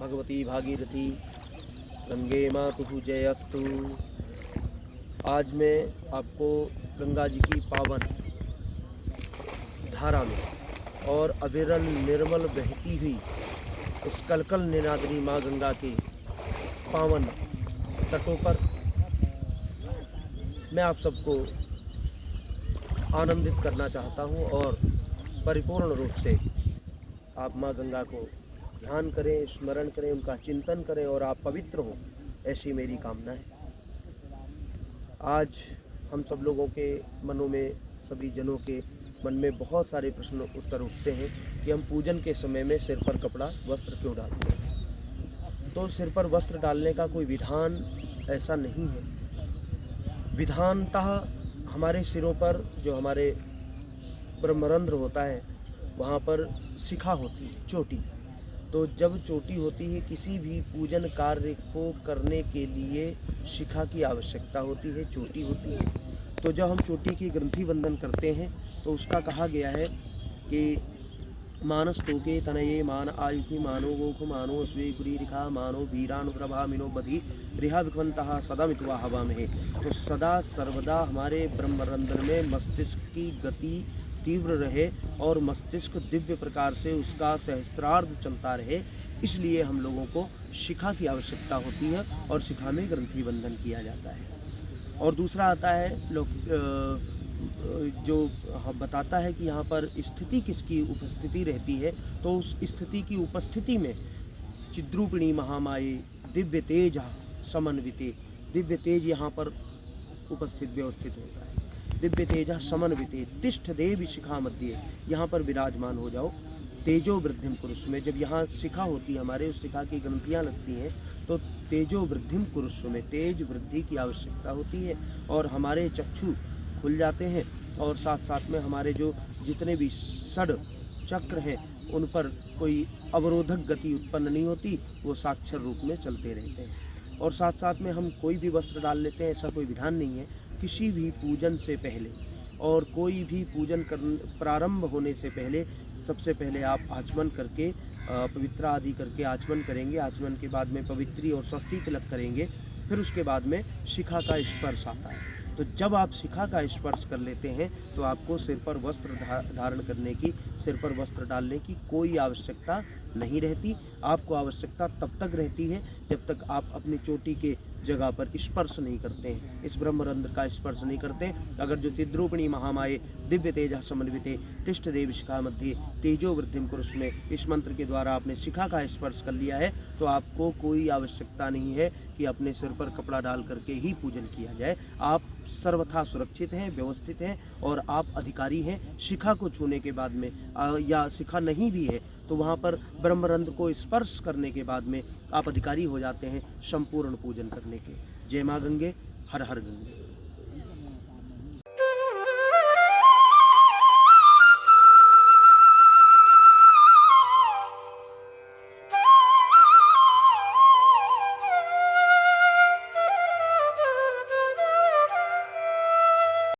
भगवती भागीरथी गंगे मातुः जयस्तु। आज मैं आपको गंगा जी की पावन धारा में और अविरल निर्मल बहती हुई उस कलकल निनादनी माँ गंगा के पावन तटों पर मैं आप सबको आनंदित करना चाहता हूँ और परिपूर्ण रूप से आप माँ गंगा को ध्यान करें, स्मरण करें, उनका चिंतन करें और आप पवित्र हो, ऐसी मेरी कामना है। आज हम सब लोगों के मनों में, सभी जनों के मन में बहुत सारे प्रश्न उत्तर उठते हैं कि हम पूजन के समय में सिर पर कपड़ा वस्त्र क्यों डालते हैं। तो सिर पर वस्त्र डालने का कोई विधान ऐसा नहीं है। विधानतः हमारे सिरों पर जो हमारे ब्रह्मरंध्र होता है वहाँ पर शिखा होती है, चोटी। तो जब चोटी होती है, किसी भी पूजन कार्य को करने के लिए शिखा की आवश्यकता होती है, चोटी होती है। तो जब हम चोटी की ग्रंथि बंधन करते हैं तो उसका कहा गया है कि मानस तोके तनये मान आयुखि मानो गोख मानो स्वे गुरी रिखा मानो वीरानुप्रभा मिनो बधि रिहा विखवंतः सदा मितवा हवा में। तो सदा सर्वदा हमारे ब्रह्मरंध्र में मस्तिष्क की गति तीव्र रहे और मस्तिष्क दिव्य प्रकार से उसका सहस्त्रार्ध चलता रहे, इसलिए हम लोगों को शिखा की आवश्यकता होती है और शिखा में ग्रंथि बंधन किया जाता है। और दूसरा आता है जो बताता है कि यहाँ पर स्थिति किसकी उपस्थिति रहती है। तो उस स्थिति की उपस्थिति में चिद्रूपिणी महामाये दिव्य तेज समन्विते, दिव्य तेज यहाँ पर उपस्थित व्यवस्थित होता है। दिव्य तेज समन्विते तिष्ठ देवी शिखा मध्य, यहाँ पर विराजमान हो जाओ। तेजो वृद्धिम कुरुष में, जब यहाँ शिखा होती है, हमारे उस शिखा की ग्रंथियाँ लगती हैं, तो तेजो वृद्धिम कुरुष में तेज वृद्धि की आवश्यकता होती है और हमारे चक्षु खुल जाते हैं और साथ साथ में हमारे जो जितने भी षड चक्र हैं उन पर कोई अवरोधक गति उत्पन्न नहीं होती, वो साक्षर रूप में चलते रहते हैं। और साथ साथ में हम कोई भी वस्त्र डाल लेते हैं, ऐसा कोई विधान नहीं है। किसी भी पूजन से पहले और कोई भी पूजन प्रारंभ होने से पहले सबसे पहले आप आचमन करके पवित्र आदि करके आचमन करेंगे। आचमन के बाद में पवित्री और स्वस्ति तिलक करेंगे। फिर उसके बाद में शिखा का स्पर्श आता है। तो जब आप शिखा का स्पर्श कर लेते हैं तो आपको सिर पर वस्त्र धारण करने की, सिर पर वस्त्र डालने की कोई आवश्यकता नहीं रहती। आपको आवश्यकता तब तक रहती है जब तक आप अपनी चोटी के जगह पर स्पर्श नहीं करते हैं, इस ब्रह्मरंध्र का स्पर्श नहीं करते हैं। अगर जो चिद्रूपिणी महामाये दिव्य तेज समन्विते तिष्ठ देव शिखा मध्य तेजो वृद्धिम कुरुष में इस मंत्र के द्वारा आपने शिखा का स्पर्श कर लिया है तो आपको कोई आवश्यकता नहीं है कि अपने सिर पर कपड़ा डाल करके ही पूजन किया जाए। आप सर्वथा सुरक्षित हैं, व्यवस्थित हैं और आप अधिकारी हैं। शिखा को छूने के बाद में या शिखा नहीं भी है तो वहाँ पर ब्रह्मरंध्र को स्पर्श करने के बाद में आप अधिकारी हो जाते हैं संपूर्ण पूजन करने के। जय माँ गंगे, हर हर गंगे।